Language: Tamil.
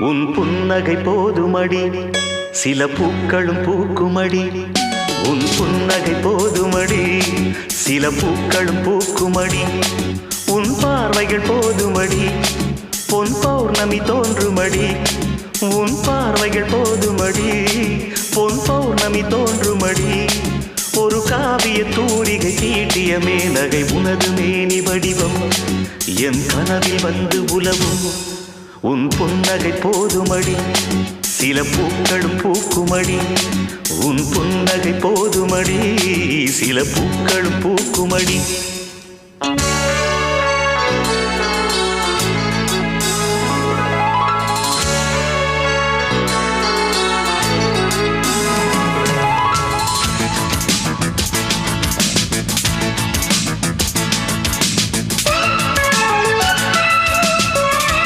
உன் புன்னகை போதுமடி சில பூக்களும் பூக்குமடி உன் புன்னகை போதுமடி சில பூக்களும் பூக்குமடி உன் பார்வைகள் போதுமடி பொன் பௌர்ணமி தோன்றுமடி உன் பார்வைகள் போதுமடி பொன் பௌர்ணமி தோன்றுமடி ஒரு காவிய தூரிகை தீட்டிய மேனகை உனது மேனி வடிவம் என் கனவில் வந்து உலவும் உன் புன்னகை போதுமடி சில பூக்களும் பூக்குமடி உன் புன்னகை போதுமடி சில பூக்களும் பூக்குமடி